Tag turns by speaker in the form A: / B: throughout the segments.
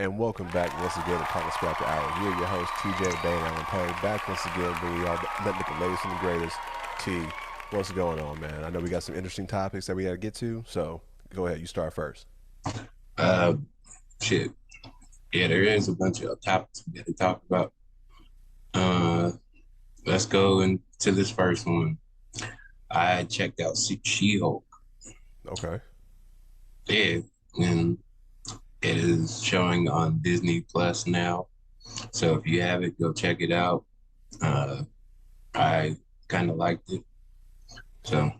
A: and welcome back once again to Talkin Spit After. We're your host, TJ, Bay, and Alan Poe, back once again, bringing y'all nothing but the latest and the greatest. T, what's going on, man? I know we got some interesting topics that we got to get to, so go ahead, you start first.
B: Uh, Shit. Yeah, there is a bunch of topics we got to talk about. Uh, let's go into this first one. I checked out SheHulk.
A: Okay.
B: Yeah, and it is showing on Disney Plus now. So if you have it, go check it out. Uh, I kind of liked it. So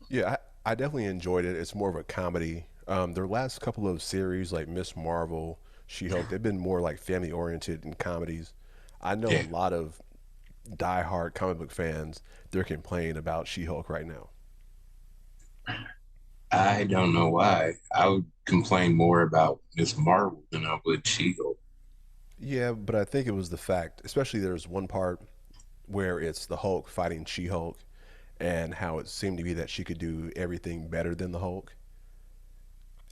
A: Yeah, I definitely enjoyed it. It's more of a comedy. Their last couple of series, like Miss Marvel, She-Hulk, they've been more like family oriented and comedies. I know a
B: yeah,
A: lot of die-hard comic book fans, they're complaining about She-Hulk right now.
B: I don't know why. I would complain more about Miss Marvel than I would She-Hulk.
A: Yeah, but I think it was the fact, especially there's one part where it's the Hulk fighting She-Hulk and how it seemed to be that she could do everything better than the Hulk.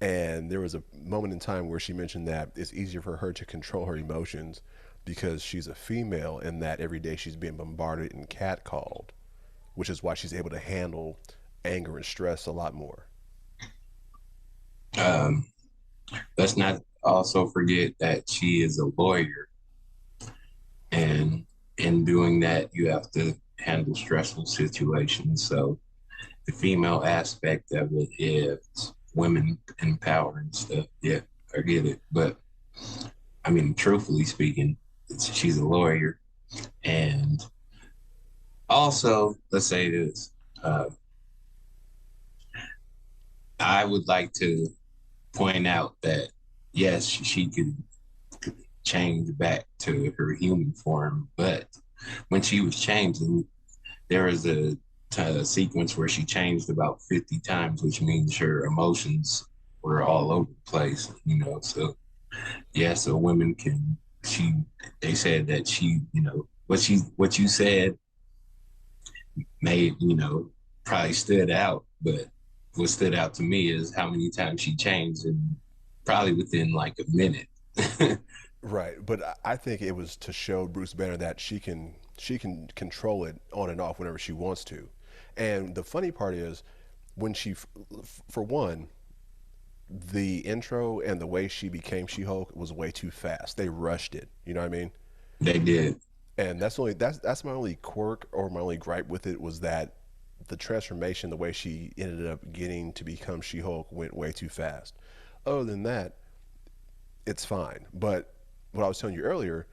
A: And there was a moment in time where she mentioned that it's easier for her to control her emotions because she's a female and that every day she's being bombarded and catcalled, which is why she's able to handle anger and stress a lot more.
B: Um, let's not also forget that she is a lawyer, and in doing that, you have to handle stressful situations. So the female aspect of it is women in power and stuff. Yeah, I get it. But I mean, truthfully speaking, she's a lawyer. And also, let's say this, uh, I would like to point out that, yes, she could change back to her human form, but when she was changing, there was a sequence where she changed about 50 times, which means her emotions were all over the place, you know. So yeah, so women can she they said that she, you know, what you said made, you know, probably stood out, but what stood out to me is how many times she changed and probably within like a minute.
A: Right, but I think it was to show Bruce Banner that she can control it on and off whenever she wants to. And the funny part is when for one, the intro and the way she became She-Hulk was way too fast. They rushed it. You know what I mean?
B: They did.
A: And that's my only quirk or my only gripe with it was that the transformation, the way she ended up getting to become She-Hulk, went way too fast. Other than that, it's fine. But what I was telling you earlier,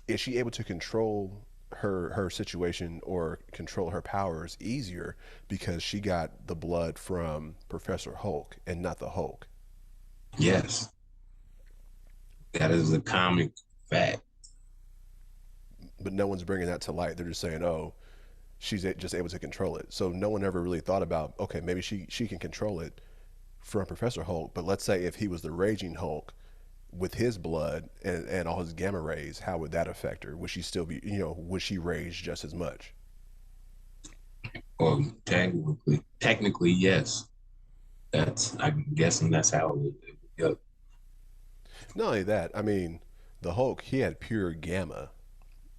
A: is she able to control her situation or control her powers easier because she got the blood from Professor Hulk and not the Hulk?
B: Yes, that is a comic fact.
A: But no one's bringing that to light. They're just saying, "Oh, she's just able to control it." So no one ever really thought about, okay, maybe she can control it from Professor Hulk. But let's say if he was the Raging Hulk with his blood and all his gamma rays, how would that affect her? Would she still be, would she rage just as much?
B: Well, technically, yes. I'm guessing that's how it would go.
A: Not only that, I mean, the Hulk, he had pure gamma,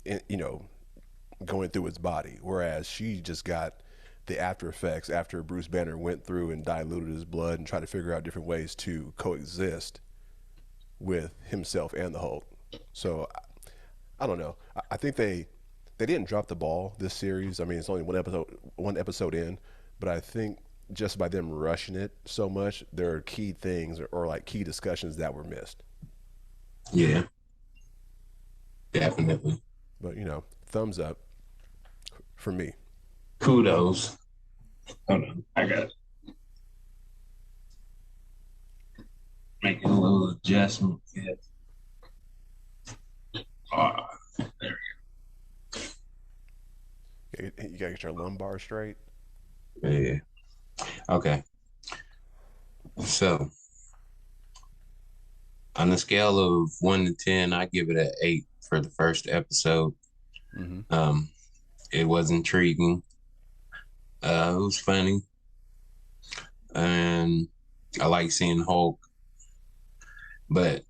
A: in, going through his body, whereas she just got the after effects after Bruce Banner went through and diluted his blood and tried to figure out different ways to coexist with himself and the Hulk. So I don't know. I think they didn't drop the ball this series. I mean, it's only one episode in, but I think just by them rushing it so much, there are key things or like key discussions that were missed.
B: Yeah, definitely.
A: But thumbs up for me.
B: Kudos. Hold on, I got making a little adjustment. Yeah. Oh, there
A: You gotta get your lumbar straight.
B: we go. Yeah. Okay. So on a scale of 1 to 10, I give it an 8 for the first episode.
A: Mm-hmm.
B: Um, it was intriguing. It was funny, and I like seeing Hulk. But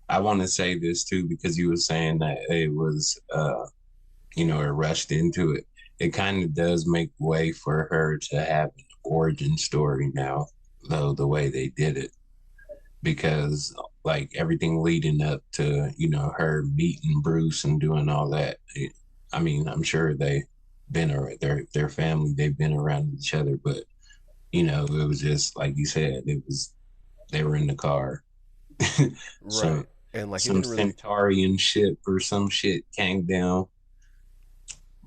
B: I want to say this too because you were saying that it was, it rushed into it. It kind of does make way for her to have an origin story now, though the way they did it, because like everything leading up to her meeting Bruce and doing all that. I mean, I'm sure they been around their family. They've been around each other, but it was just like you said. It was they were in the car. some
A: Right. And like it
B: some
A: didn't really.
B: Centaurian ship or some shit came down,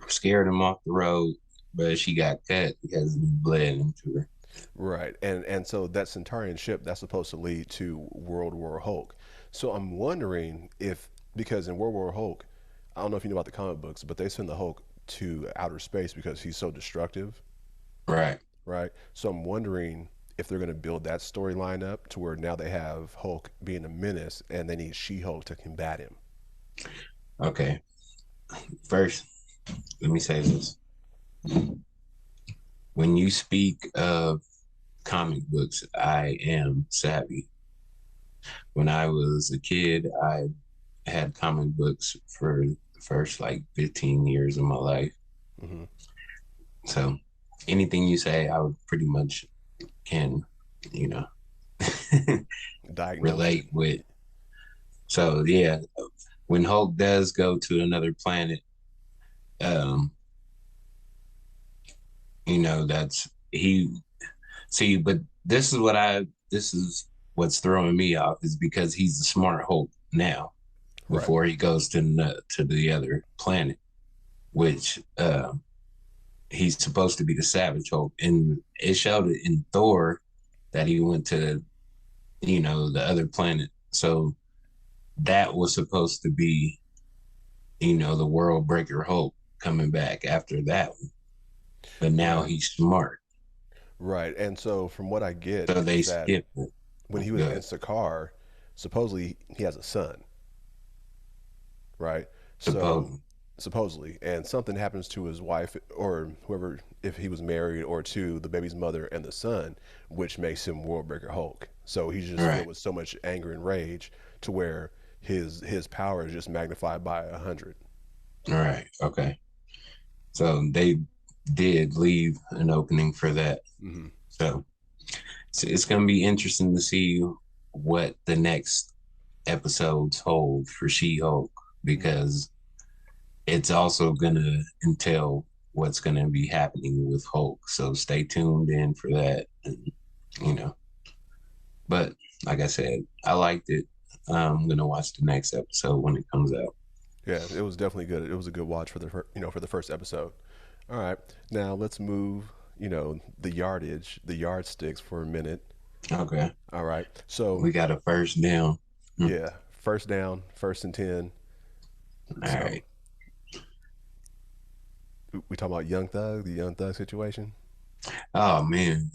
B: scared him off the road, but she got cut because he bled into her.
A: Right. And so that Centaurian ship that's supposed to lead to World War Hulk. So I'm wondering if because in World War Hulk, I don't know if you know about the comic books, but they send the Hulk to outer space because he's so destructive,
B: Right.
A: right? So I'm wondering if they're going to build that storyline up to where now they have Hulk being a menace and they need She-Hulk to combat him.
B: Okay. First, let me say this. When you speak of comic books, I am savvy. When I was a kid, I had comic books for the first like 15 years of my life.
A: Hmm.
B: So anything you say, I would pretty much can, you know,
A: Diagnose it.
B: relate with. So yeah, when Hulk does go to another planet, um, that's he see, but this is what's throwing me off is because he's the smart Hulk now
A: Right.
B: before he goes to the other planet, which he's supposed to be the Savage Hulk, and it showed it in Thor that he went to the other planet, so that was supposed to be the World Breaker Hulk coming back after that one, but now
A: Right.
B: he's smart,
A: Right. And so from what I get
B: so they
A: is that
B: skipped it.
A: when he was in
B: Good.
A: Sakaar, supposedly he has a son, right? So
B: Supposedly.
A: supposedly, and something happens to his wife or whoever, if he was married, or to the baby's mother and the son, which makes him Worldbreaker Hulk. So he's
B: All
A: just filled
B: right.
A: with so much anger and rage to where his power is just magnified by 100.
B: All right. Okay. So they did leave an opening for that.
A: Hmm.
B: So, it's going to be interesting to see what the next episodes hold for She-Hulk because it's also going to entail what's going to be happening with Hulk. So stay tuned in for that. And, you know, but like I said, I liked it. I'm going to watch the next episode when it comes out.
A: Yeah, it was definitely good. It was a good watch for for the first episode. All right, now let's move the yardage, the yardsticks for a minute.
B: Okay.
A: All right, so
B: We got a first down. All
A: yeah, first down, 1st and 10. So
B: right.
A: we talking about Young Thug, the Young Thug situation.
B: Oh man,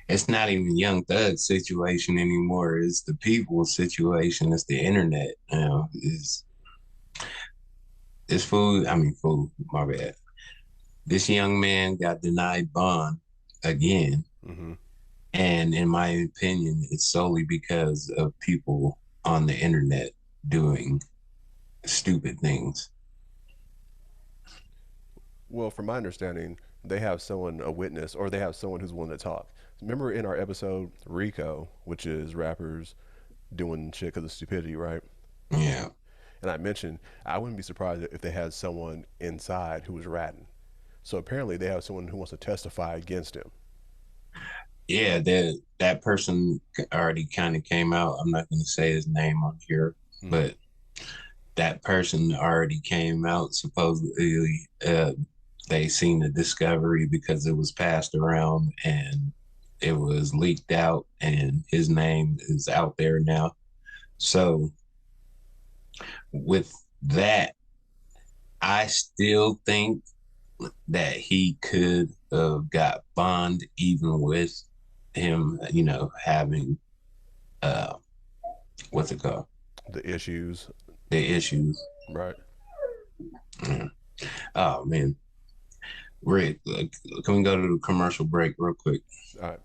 B: it's not even Young Thug situation anymore. It's the people situation. It's the internet. It's food. I mean, food. My bad. This young man got denied bond again,
A: Hmm.
B: and in my opinion, it's solely because of people on the internet doing stupid things.
A: Well, from my understanding, they have someone, a witness, or they have someone who's willing to talk. Remember in our episode, Rico, which is rappers doing shit because of stupidity, right?
B: Yeah,
A: And I mentioned I wouldn't be surprised if they had someone inside who was ratting. So apparently they have someone who wants to testify against him.
B: yeah. That person already kind of came out. I'm not going to say his name on here,
A: Hmm.
B: but that person already came out supposedly. They seen the discovery because it was passed around and it was leaked out, and his name is out there now. So with that, I still think that he could have got bond even with him, having uh what's it called?
A: The issues,
B: The issues.
A: right?
B: Oh man. Rick, can we go to the commercial break real quick?
A: All right.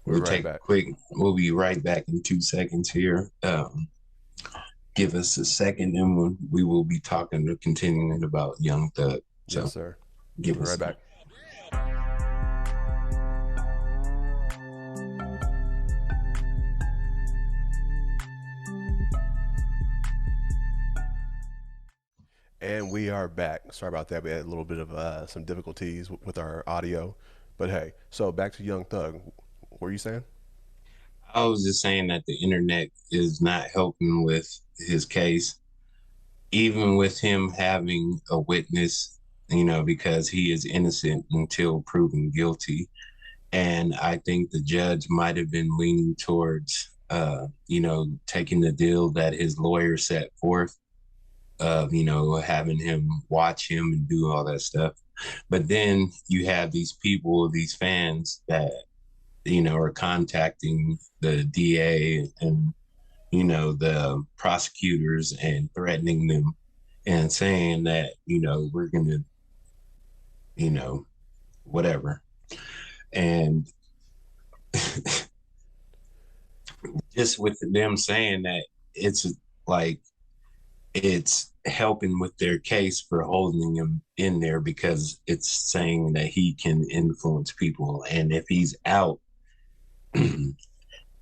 A: We're
B: We'll
A: right
B: take a
A: back.
B: quick, we'll be right back in 2 seconds here. Give us a second and we will be talking or continuing about Young Thug.
A: Yes,
B: So
A: sir.
B: give
A: We're
B: us
A: right
B: a
A: back. And we are back. Sorry about that. We had a little bit of some difficulties with our audio. But hey, so back to Young Thug. What were you saying?
B: I was just saying that the internet is not helping with his case, even with him having a witness, because he is innocent until proven guilty. And I think the judge might have been leaning towards, taking the deal that his lawyer set forth of, having him watch him and do all that stuff. But then you have these people, these fans that, are contacting the DA and, the prosecutors and threatening them and saying that, we're going to, whatever. And just with them saying that, it's like it's helping with their case for holding him in there because it's saying that he can influence people. And if he's out,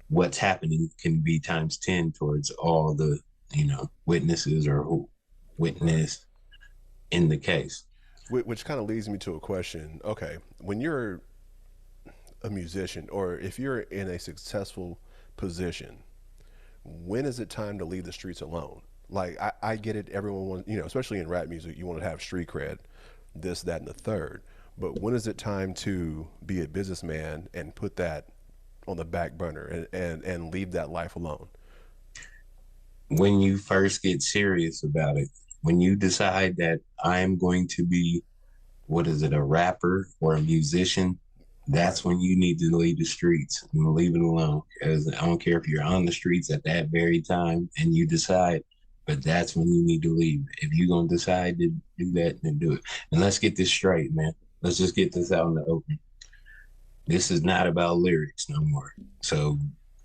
B: what's happening can be times 10 towards all the, witnesses or who
A: Right.
B: witnessed in the case.
A: Which kind of leads me to a question. Okay, when you're a musician or if you're in a successful position, when is it time to leave the streets alone? Like I get it, everyone wants, especially in rap music, you want to have street cred, this, that, and the third. But when is it time to be a businessman and put that on the back burner and leave that life alone?
B: When you first get serious about it, when you decide that I'm going to be, what is it, a rapper or a musician,
A: Right.
B: that's when you need to leave the streets and leave it alone. Because I don't care if you're on the streets at that very time and you decide, but that's when you need to leave. If you're going to decide to do that, then do it. And let's get this straight, man. Let's just get this out in the open. This is not about lyrics no more. So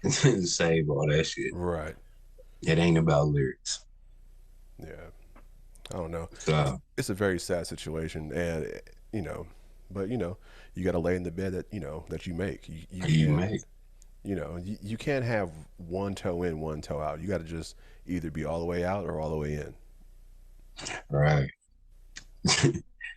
B: save all that shit.
A: Right.
B: It ain't about lyrics.
A: Yeah. I don't know.
B: So
A: It's a very sad situation, and you know, but you got to lay in the bed that that you make. You
B: you
A: can't,
B: make
A: you can't have one toe in, one toe out. You got to just either be all the way out or all the way in.
B: right.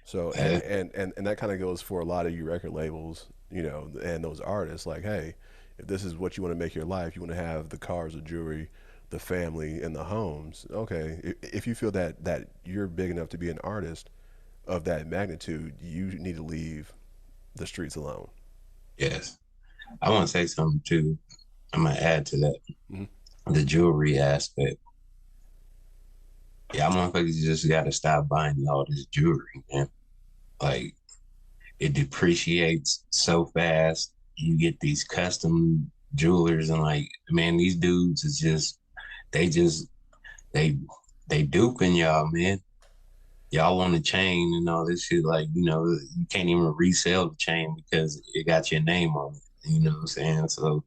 A: So and that kind of goes for a lot of you record labels, and those artists. Like, hey, if this is what you want to make your life, you want to have the cars, the jewelry, the family, and the homes. Okay, if you feel that you're big enough to be an artist of that magnitude, you need to leave the streets alone.
B: Yes. I want to say something too. I'm gonna add to that.
A: Hmm.
B: The jewelry aspect. Yeah, motherfuckers just gotta stop buying all this jewelry, man. Like it depreciates so fast. You get these custom jewelers and like, man, these dudes is they just they they duping y'all, man. Y'all want a chain and all this shit. Like, you can't even resell the chain because it got your name on it. You know what I'm saying? So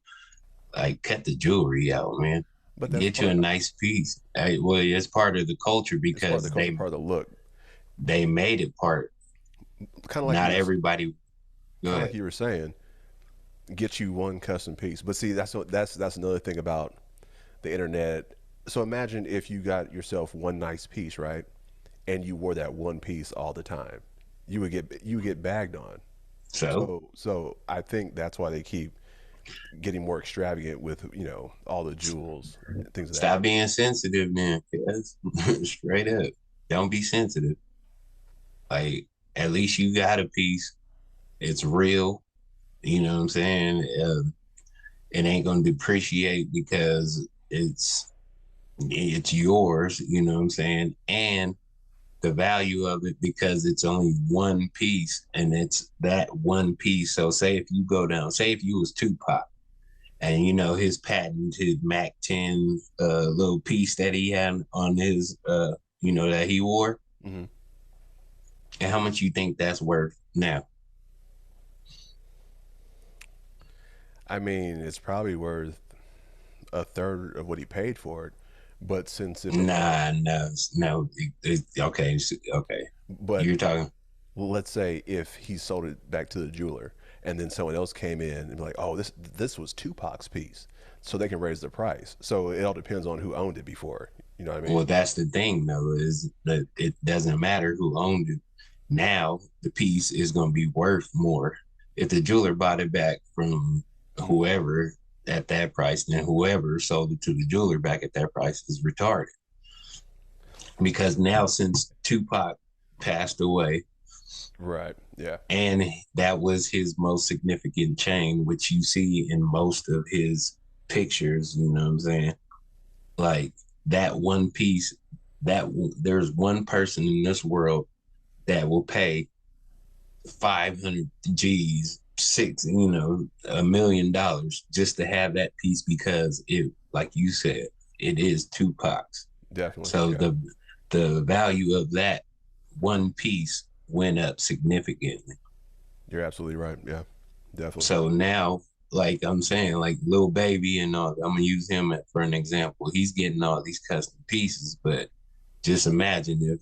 B: like cut the jewelry out, man.
A: But that's
B: Get you a
A: part.
B: nice piece. Hey, well, it's part of the culture
A: It's part of the
B: because
A: culture,
B: they
A: part of the look.
B: they made it part.
A: Kind of like you
B: Not
A: were,
B: everybody. Go
A: kind of like
B: ahead.
A: you were saying, get you one custom piece. But see, that's another thing about the internet. So imagine if you got yourself one nice piece, right? And you wore that one piece all the time. You would get bagged on.
B: So
A: So I think that's why they keep getting more extravagant with all the jewels and things of that
B: stop
A: nature.
B: being sensitive, man. Cause straight up, don't be sensitive. Like at least you got a piece. It's real. You know what I'm saying? It ain't gonna depreciate because it's yours. You know what I'm saying? And the value of it because it's only one piece and it's that one piece. So say if you go down, say if you was Tupac and his patented Mac 10 little piece that he had on his that he wore,
A: Hmm.
B: and how much you think that's worth now?
A: I mean, it's probably worth a third of what he paid for it. But since it belonged,
B: Nah, no, no. Okay, okay.
A: but
B: You're talking.
A: let's say if he sold it back to the jeweler and then someone else came in and be like, oh, this was Tupac's piece, so they can raise the price. So it all depends on who owned it before. You know what I
B: Well,
A: mean?
B: that's the thing, though, is that it doesn't matter who owned it. Now the piece is going to be worth more if the jeweler bought it back from whoever at that price. Then whoever sold it to the jeweler back at that price is retarded. Because now, since Tupac passed away,
A: Right. Yeah.
B: and that was his most significant chain, which you see in most of his pictures, you know what I'm saying? Like that one piece, there's one person in this world that will pay 500 G's, $1 million just to have that piece because it, like you said, it is Tupac's.
A: Definitely.
B: So
A: Yeah.
B: the value of that one piece went up significantly.
A: You're absolutely right. Yeah. Definitely.
B: So now, like I'm saying, like Lil Baby and all, I'm gonna use him for an example. He's getting all these custom pieces, but just imagine if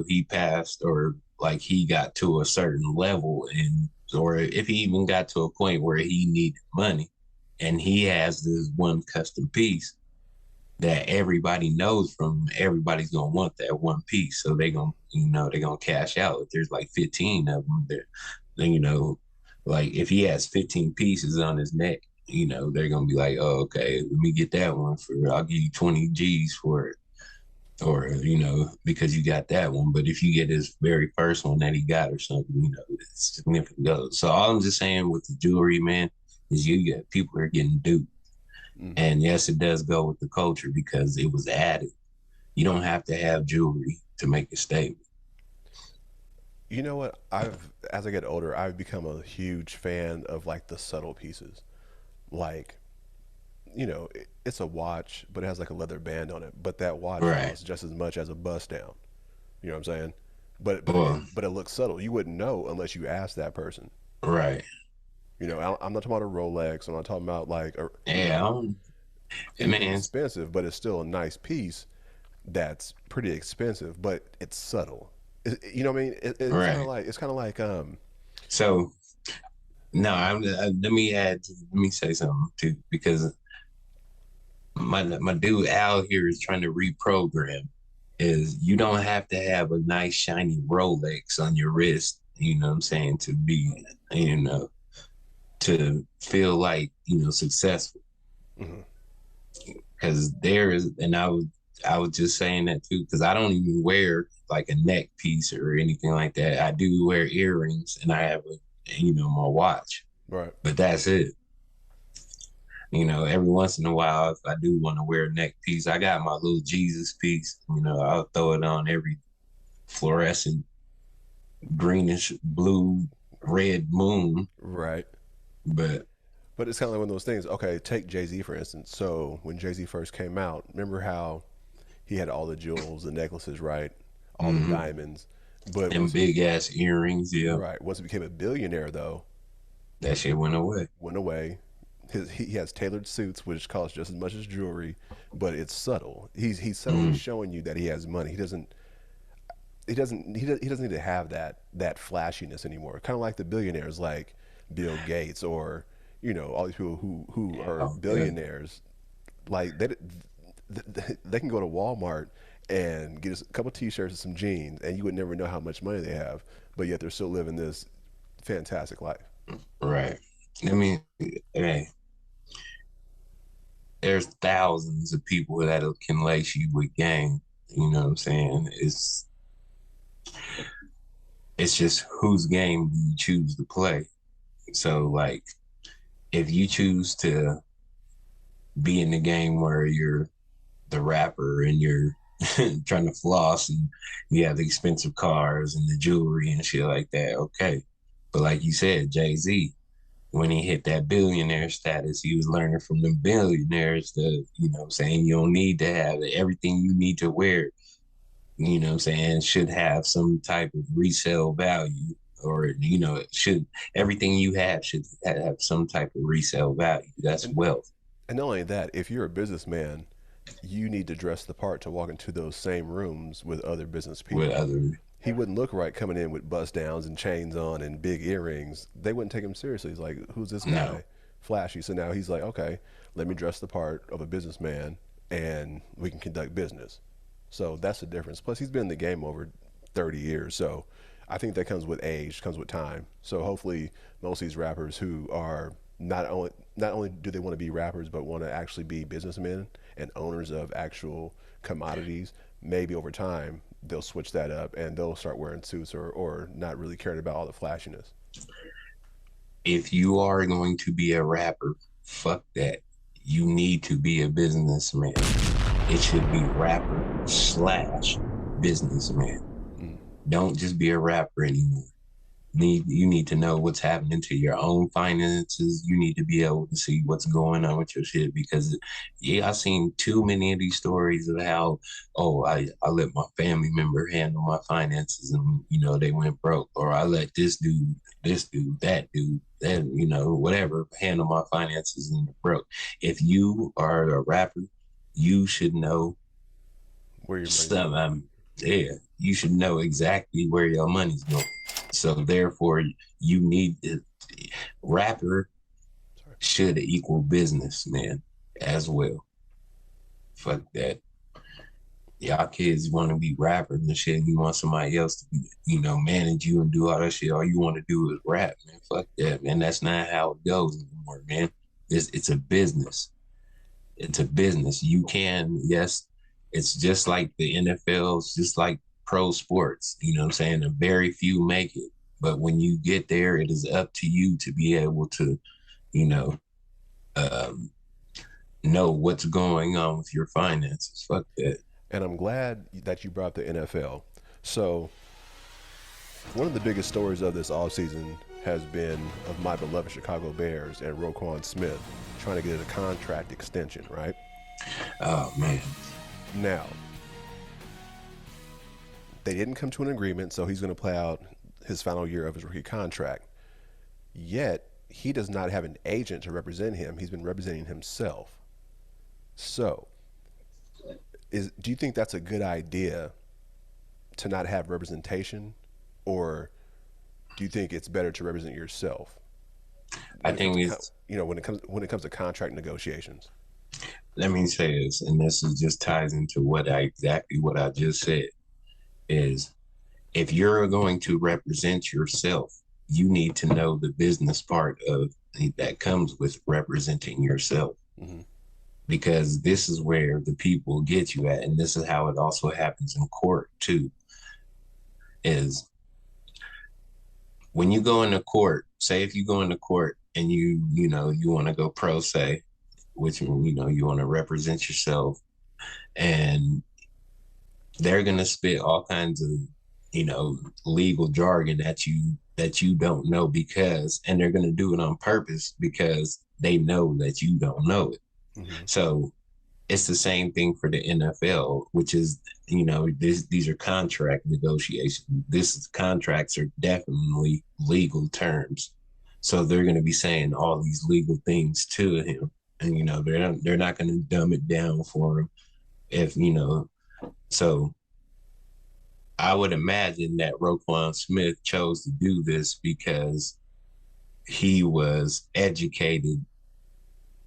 B: he passed or like he got to a certain level and or if he even got to a point where he needed money and he has this one custom piece that everybody knows from, everybody's gonna want that one piece, so they're gonna cash out. If there's like 15 of them there, then like if he has 15 pieces on his neck, they're gonna be like, oh, okay, let me get that one for, I'll give you 20 G's for it, or because you got that one. But if you get his very first one that he got or something, it's significant. So all I'm just saying with the jewelry, man, is you get people are getting duped.
A: Mm-hmm.
B: And yes, it does go with the culture because it was added. You don't have to have jewelry to make a statement.
A: You know what? As I get older, I've become a huge fan of like the subtle pieces. Like, it's a watch, but it has like a leather band on it. But that watch
B: Right.
A: costs just as much as a bust down. You know what I'm saying?
B: Well,
A: But it looks subtle. You wouldn't know unless you asked that person.
B: right.
A: I'm not talking about a Rolex. I'm not talking about like
B: Yeah.
A: anything
B: Man.
A: expensive, but it's still a nice piece that's pretty expensive, but it's subtle. You know what I mean?
B: Right.
A: It's kind of like
B: So no, let me say something too, because my dude Al here is trying to reprogram. Is you don't have to have a nice shiny Rolex on your wrist, you know what I'm saying, to be, you know, to feel like, successful.
A: mhm,
B: Because there is, and I was just saying that too, because I don't even wear like a neck piece or anything like that. I do wear earrings and I have my watch,
A: right.
B: but that's it. Every once in a while, if I do want to wear a neck piece, I got my little Jesus piece. I'll throw it on every fluorescent greenish blue red moon.
A: Right.
B: But
A: But it's kind of like one of those things. Okay, take Jay Z for instance. So when Jay Z first came out, remember how he had all the jewels, the necklaces, right? All the
B: mm-hmm.
A: diamonds. But
B: And big ass earrings, yeah,
A: once he became a billionaire, though,
B: that shit went away.
A: went away. He has tailored suits, which cost just as much as jewelry, but it's subtle. He's subtly
B: Mm,
A: showing you that he has money. He doesn't need to have that flashiness anymore. Kind of like the billionaires, like Bill Gates or all these people who are
B: oh, yeah.
A: billionaires. Like they can go to Walmart and get a couple T-shirts and some jeans, and you would never know how much money they have, but yet they're still living this fantastic life.
B: Right. I mean, hey, there's thousands of people that can lace you with game. You know what I'm saying? It's just whose game do you choose to play. So like, if you choose to be in the game where you're the rapper and you're trying to floss and you have the expensive cars and the jewelry and shit like that, okay. But like you said, Jay-Z, when he hit that billionaire status, he was learning from the billionaires that, what I'm saying, you don't need to have it. Everything you need to wear, what I'm saying, should have some type of resale value. or it should, everything you have should have some type of resale value. That's
A: And
B: wealth.
A: and not only that, if you're a businessman, you need to dress the part to walk into those same rooms with other business
B: With
A: people.
B: other,
A: He wouldn't look right coming in with bust downs and chains on and big earrings. They wouldn't take him seriously. He's like, who's this
B: no,
A: guy? Flashy. So now he's like, okay, let me dress the part of a businessman and we can conduct business. So that's the difference. Plus, he's been in the game over 30 years. So I think that comes with age, comes with time. So hopefully, most of these rappers who are not only do they want to be rappers, but want to actually be businessmen and owners of actual commodities, maybe over time they'll switch that up and they'll start wearing suits or not really caring about all the flashiness.
B: if you are going to be a rapper, fuck that. You need to be a businessman. It should be rapper slash businessman.
A: Mm.
B: Don't just be a rapper anymore. You need to know what's happening to your own finances. You need to be able to see what's going on with your shit, because yeah, I've seen too many of these stories of how, oh, I let my family member handle my finances and they went broke, or I let this dude, that dude, that whatever handle my finances and broke. If you are a rapper, you should know
A: Where your money's
B: some,
A: going.
B: yeah, you should know exactly where your money's going. So therefore, you need to, rapper
A: Sorry.
B: should equal businessman as well. Fuck that. Y'all kids want to be rappers and shit, and you want somebody else to be, manage you and do all that shit. All you want to do is rap, man. Fuck that, man. That's not how it goes anymore, man. It's a business. It's a business. You can, yes, it's just like the NFL, it's just like pro sports. You know what I'm saying? A very few make it. But when you get there, it is up to you to be able to, you know, um, know what's going on with your finances. Fuck that.
A: And I'm glad that you brought up the NFL. So one of the biggest stories of this offseason has been of my beloved Chicago Bears and Roquan Smith trying to get a contract extension, right?
B: Oh man.
A: Now, they didn't come to an agreement, so he's going to play out his final year of his rookie contract. Yet, he does not have an agent to represent him. He's been representing himself. So, do you think that's a good idea to not have representation, or do you think it's better to represent yourself
B: I
A: when it comes
B: think
A: to
B: it's,
A: when it comes to contract negotiations?
B: let me say this, and this is just ties into exactly what I just said, is if you're going to represent yourself, you need to know the business part of that comes with representing yourself.
A: Mm-hmm.
B: Because this is where the people get you at, and this is how it also happens in court too, is when you go into court, say if you go into court and you want to go pro se, which you want to represent yourself, and they're going to spit all kinds of legal jargon that you don't know, and they're going to do it on purpose because they know that you don't know it.
A: Mm-hmm.
B: So it's the same thing for the NFL, which is, these are contract negotiations. Contracts are definitely legal terms. So they're going to be saying all these legal things to him, and they're not going to dumb it down for him. So I would imagine that Roquan Smith chose to do this because he was educated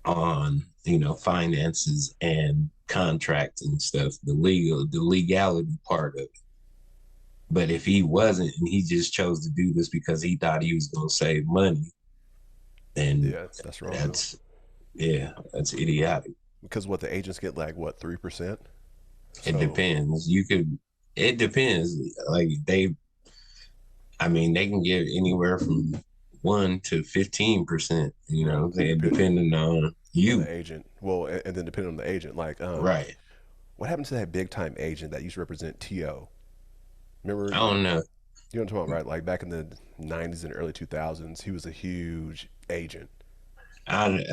B: on finances and contracts and stuff, the legality part of it. But if he wasn't, and he just chose to do this because he thought he was going to save money, then
A: Yeah, that's wrong.
B: that's idiotic.
A: Because what the agents get, like, what, 3%?
B: It
A: So
B: depends. It depends. Like they can get anywhere from 1% to 15%, depending on you.
A: the agent, well, and then depending on the agent, like,
B: Right.
A: what happened to that big time agent that used to represent T.O.? Remember,
B: I don't know.
A: you know what I'm talking about, right? Like back in the 90s and early 2000s, he was a huge agent.
B: I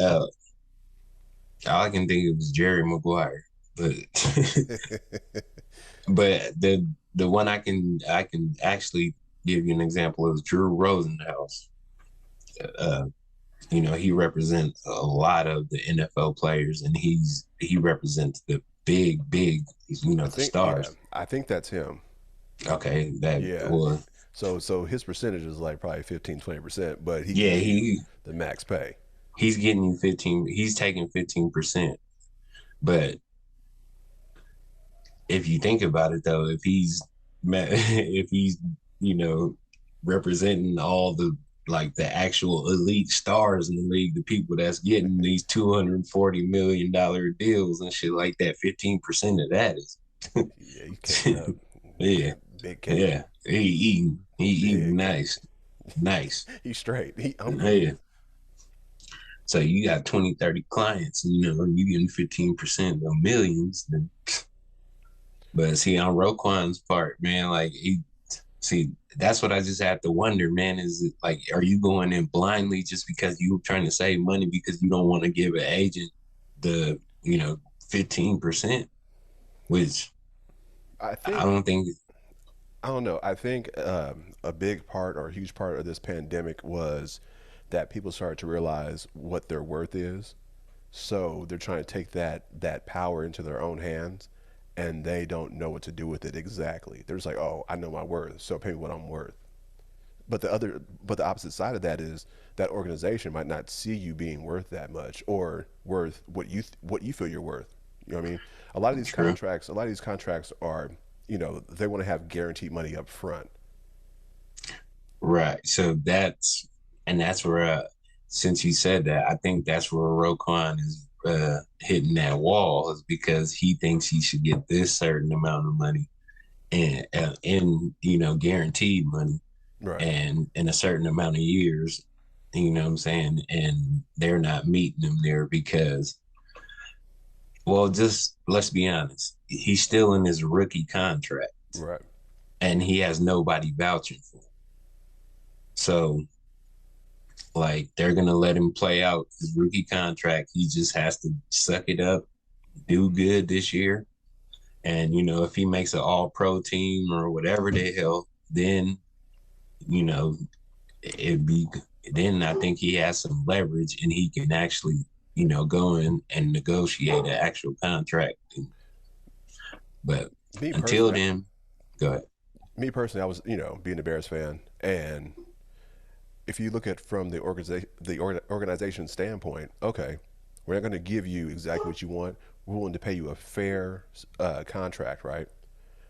B: all I can think of was Jerry Maguire, but but the one I can actually give you an example of Drew Rosenhaus. Uh, he represents a lot of the NFL players, and he represents the big,
A: I
B: the
A: think, yeah,
B: stars.
A: I think that's him.
B: Okay, that
A: Yeah.
B: well,
A: So his percentage is like probably 15, 20%, but he
B: yeah,
A: gives you the max pay.
B: he's getting you 15. He's taking 15%. But if you think about it, though, if he's if he's you know representing all the like the actual elite stars in the league, the people that's getting these $240 million deals and shit like that, 15% of that is
A: Yeah, you cake it up.
B: yeah,
A: Big cake.
B: yeah. He eating
A: Big cake.
B: nice.
A: He's straight. I'm
B: Yeah.
A: cool.
B: So you got 20, 30 clients, you getting 15% of millions. Then, but see, on Roquan's part, man, like see, that's what I just have to wonder, man. Is it like, are you going in blindly just because you're trying to save money because you don't want to give an agent the, 15%, which
A: I
B: I
A: think
B: don't think,
A: I don't know. I think a big part or a huge part of this pandemic was that people started to realize what their worth is. So they're trying to take that power into their own hands, and they don't know what to do with it exactly. They're just like, "Oh, I know my worth, so pay me what I'm worth." But the opposite side of that is that organization might not see you being worth that much or worth what you feel you're worth. You know what I mean?
B: true.
A: A lot of these contracts are, they want to have guaranteed money up front.
B: Right. So that's where, since you said that, I think that's where Roquan is hitting that wall, is because he thinks he should get this certain amount of money and guaranteed money
A: Right.
B: and in a certain amount of years, what I'm saying? And they're not meeting him there because, well, just let's be honest, he's still in his rookie contract
A: Right.
B: and he has nobody vouching for him. So like they're gonna let him play out his rookie contract. He just has to suck it up, do good this year. And if he makes an all pro team or whatever the hell, then you know, it'd be then I think he has some leverage and he can actually, go in and negotiate an actual contract. But
A: Me
B: until
A: personally,
B: then, go ahead.
A: I was, being a Bears fan, and if you look at from organization standpoint, okay, we're not going to give you exactly what you want. We're willing to pay you a fair contract, right?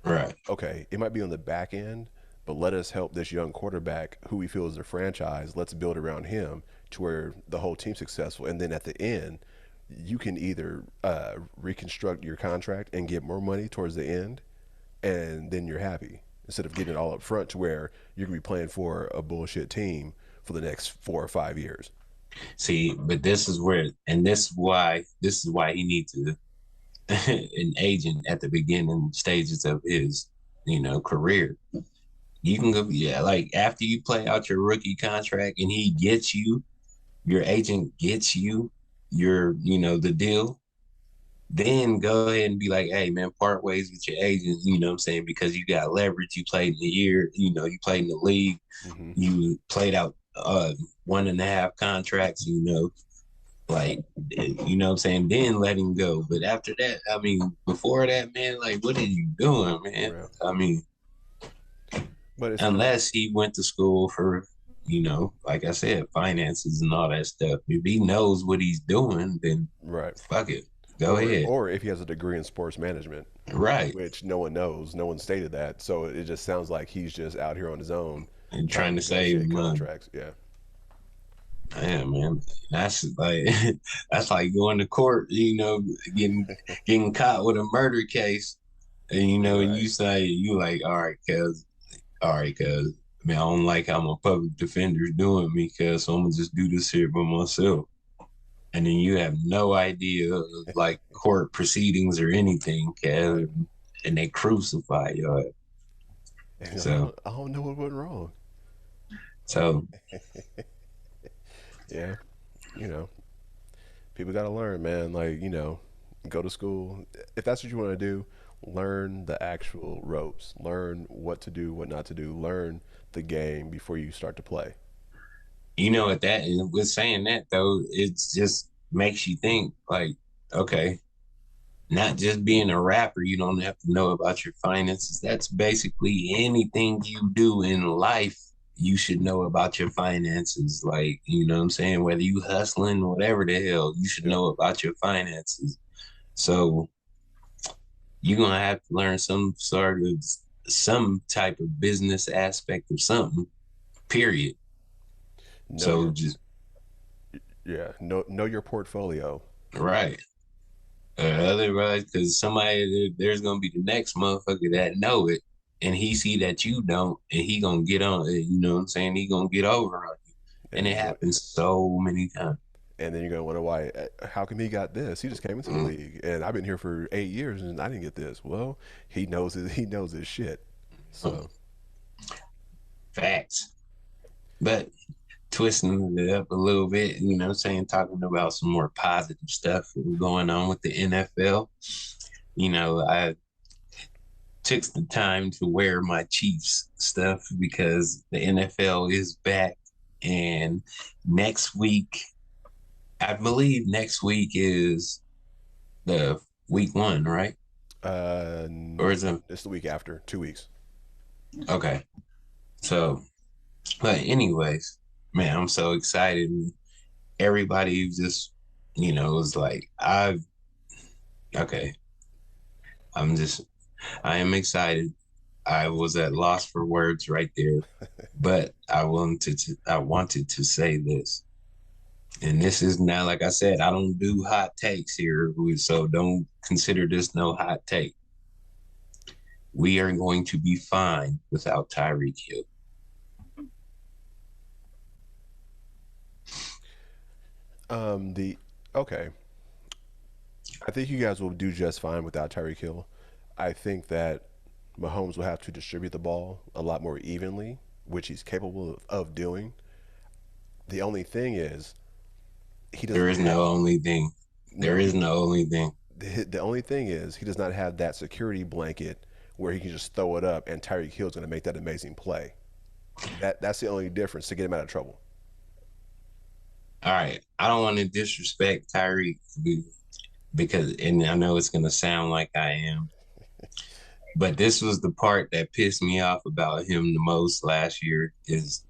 B: Right.
A: Okay, it might be on the back end, but let us help this young quarterback who we feel is a franchise. Let's build around him to where the whole team's successful, and then at the end, you can either reconstruct your contract and get more money towards the end, and then you're happy instead of getting it all up front to where you're gonna be playing for a bullshit team for the next 4 or 5 years.
B: See, but this is where, and this is why he needs to an agent at the beginning stages of his, career. You can go, yeah, like after you play out your rookie contract and he gets you, your agent gets you the deal, then go ahead and be like, hey man, part ways with your agent, what I'm saying? Because you got leverage, you played in the year, you played in the league,
A: Hmm.
B: you played out 1.5 contracts, like what I'm saying, then let him go. But after that, I mean, before that, man, like what are you doing, man?
A: Yeah.
B: I mean,
A: But it's
B: unless he went to school for, like I said, finances and all that stuff. If he knows what he's doing, then
A: right.
B: fuck it. Go ahead.
A: Or if he has a degree in sports management,
B: Right.
A: which no one knows, no one stated that, so it just sounds like he's just out here on his own
B: And
A: trying to
B: trying to save
A: negotiate
B: money.
A: contracts. Yeah.
B: Yeah, man. That's like that's like going to court, getting getting caught with a murder case. And and
A: Right.
B: you say you like, all right, cuz I mean, I don't like how my public defender's doing me, cuz so I'm gonna just do this here by myself. And then you have no idea of like court proceedings or anything, cuz
A: Right.
B: and they crucify you.
A: And
B: So
A: I don't know what went wrong.
B: so
A: Yeah. You know, people got to learn, man. Like, go to school. If that's what you want to do, Learn the actual ropes. Learn what to do, what not to do. Learn the game before you start to play.
B: You know what that and with saying that though, it's just makes you think like, okay, not just being a rapper, you don't have to know about your finances. That's basically anything you do in life, you should know about your finances. Like, you know what I'm saying? Whether you hustling, whatever the hell, you should
A: Yep.
B: know about your finances. So you're gonna have to learn some type of business aspect of something, period.
A: Know
B: So
A: your
B: just
A: yeah. Know your portfolio.
B: right. Otherwise, because there's gonna be the next motherfucker that know it, and he see that you don't, and he gonna get on. You know what I'm saying? He gonna get over on you,
A: And
B: and
A: then
B: it
A: you go,
B: happens so many times.
A: and then you're gonna wonder why. How come he got this? He just came into the
B: Mm,
A: league, and I've been here for 8 years, and I didn't get this. Well, he knows his shit.
B: mm,
A: So
B: facts, but twisting it up a little bit. You know what I'm saying? Talking about some more positive stuff going on with the NFL. You know, I took the time to wear my Chiefs stuff because the NFL is back. And next week, I believe next week is the week one, right? Or is it
A: it's the week after, 2 weeks.
B: okay? So, but anyways, man, I'm so excited. Everybody just, was like, okay, I'm just, I am excited. I was at loss for words right there, but I wanted to say this. And this is now, like I said, I don't do hot takes here, so don't consider this no hot take. We are going to be fine without Tyreek Hill.
A: The okay. I think you guys will do just fine without Tyreek Hill. I think that Mahomes will have to distribute the ball a lot more evenly, which he's capable of doing. The only thing is he
B: There
A: doesn't
B: is no
A: have
B: only thing. There
A: no
B: is
A: he
B: no only thing.
A: the only thing is he does not have that security blanket where he can just throw it up and Tyreek Hill's going to make that amazing play. That's the only difference to get him out of trouble.
B: All right. I don't want to disrespect Tyreek because, and I know it's going to sound like I am, but this was the part that pissed me off about him the most last year is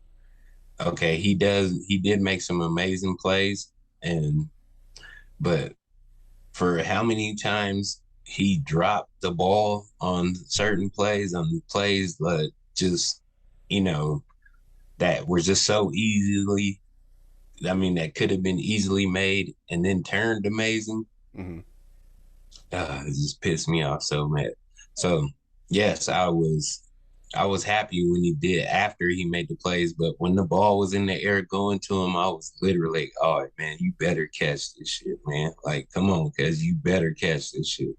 B: okay, he did make some amazing plays and but for how many times he dropped the ball on certain plays, on plays that just, you know, that were just so easily, I mean, that could have been easily made and then turned amazing.
A: Hmm.
B: It just pissed me off so mad. So yes, I was happy when he did after he made the plays, but when the ball was in the air going to him, I was literally like, "Oh man, you better catch this shit, man! Like, come on, cause you better catch this shit."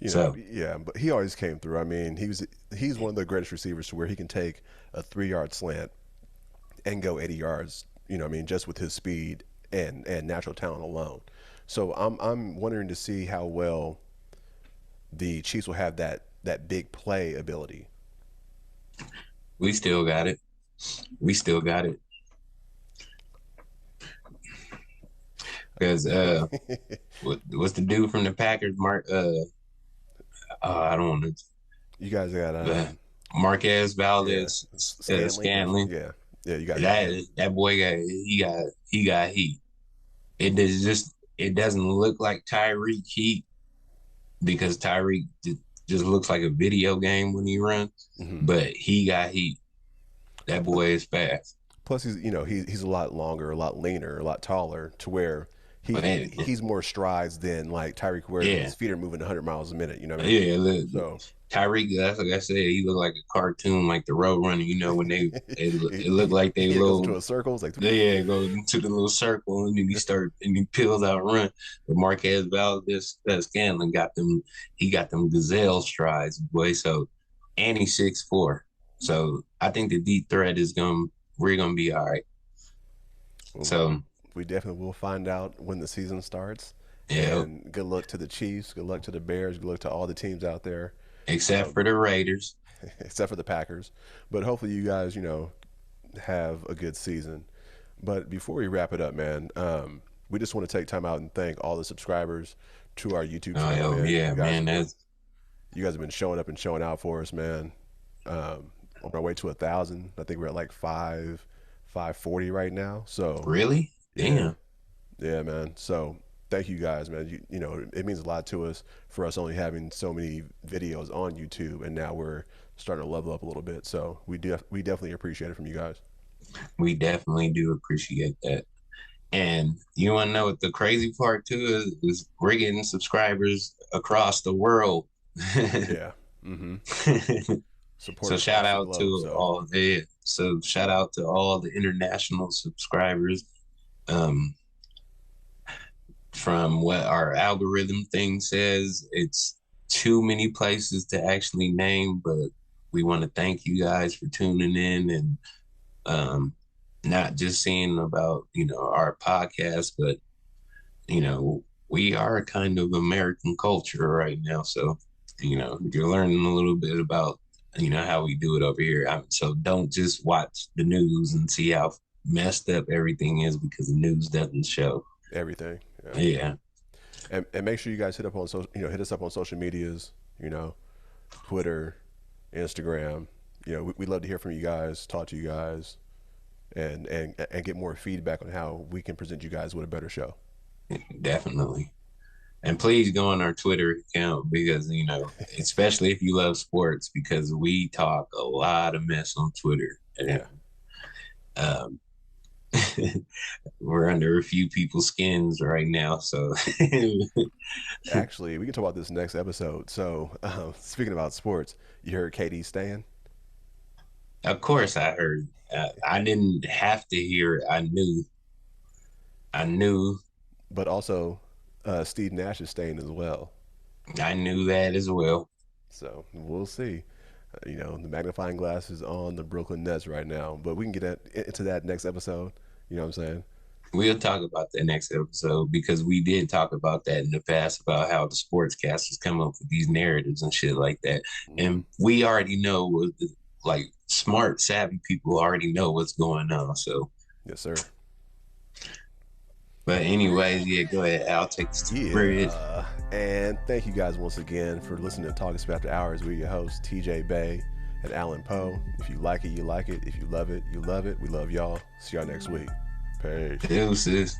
B: So
A: Yeah, but he always came through. I mean, he's one of the greatest receivers to where he can take a 3 yard slant and go 80 yards. I mean, just with his speed and natural talent alone. So I'm wondering to see how well the Chiefs will have that big play ability.
B: we still got it. We still got it because what's the dude from the Packers? Mark. I don't want
A: You guys got
B: to. Marquez
A: yeah,
B: Valdez
A: Scantling or
B: Scantling.
A: yeah, you got
B: That boy got heat. It doesn't look like Tyreek heat because Tyreek just looks like a video game when he runs,
A: hmm
B: but he got heat. That boy is fast.
A: Plus he's a lot longer, a lot leaner, a lot taller to where
B: Man,
A: he's more strides than like Tyreek where
B: yeah,
A: his feet are moving 100 miles a minute. You know what I mean?
B: yeah. Look,
A: So
B: Tyreek, that's like I said, he looked like a cartoon, like the Road Runner. You know when it looked like they
A: he goes into
B: little
A: a circle. It's like
B: yeah, go into the little circle and then he peels out and run. But Marquez Valdez Scanlon got them, he got them gazelle strides, boy. So and he's 6'4". So I think the deep threat we're gonna be all right.
A: well,
B: So
A: we definitely will find out when the season starts.
B: Yeah.
A: And good luck to the Chiefs. Good luck to the Bears. Good luck to all the teams out there,
B: Except for the Raiders.
A: except for the Packers. But hopefully, you guys, have a good season. But before we wrap it up, man, we just want to take time out and thank all the subscribers to our YouTube channel,
B: Oh
A: man.
B: yeah, man.
A: You guys have been showing up and showing out for us, man. On our way to 1,000. I think we're at like 540 right now. So
B: really,
A: yeah,
B: damn.
A: yeah, man. So thank you guys, man. It means a lot to us for us only having so many videos on YouTube, and now we're starting to level up a little bit. So we definitely appreciate it from you guys.
B: We definitely do appreciate that. And you want to know what the crazy part too is we're getting subscribers across the world.
A: Yeah. Mm-hmm.
B: So
A: Support
B: shout
A: across the
B: out
A: globe.
B: to all the so shout out to all the international subscribers. Um, from what our algorithm thing says, it's too many places to actually name, but we want to thank you guys for tuning in and not just seeing about our podcast, but we are kind of American culture right now, so you're learning a little bit about how we do it over here. So don't just watch the news and see how messed up everything is, because the news doesn't show
A: Everything. Yeah.
B: yeah.
A: And make sure you guys hit us up on social medias, Twitter, Instagram. We love to hear from you guys, talk to you guys, and get more feedback on how we can present you guys with a better show.
B: Definitely. And please go on our Twitter account, because especially if you love sports, because we talk a lot of mess on Twitter. And,
A: Yeah.
B: we're under a few people's skins right now, so
A: Actually, we can talk about this next episode. So, speaking about sports, you heard KD staying?
B: of course I heard. I didn't have to hear it. I knew
A: But also, Steve Nash is staying as well.
B: I knew that as well.
A: So we'll see. The magnifying glass is on the Brooklyn Nets right now, but we can get into that next episode. You know what I'm saying?
B: We'll talk about that next episode, because we did talk about that in the past, about how the sportscasters come up with these narratives and shit like that. And we already know what like smart, savvy people already know what's going on. So
A: yes, sir.
B: But anyways, yeah, go ahead. I'll take this bridge.
A: And thank you guys once again for listening to Talkin Spit After Hours. We're your hosts, TJ Bay and Alan Poe. If you like it, you like it. If you love it, you love it. We love y'all. See y'all next week. Peace.
B: Deuces.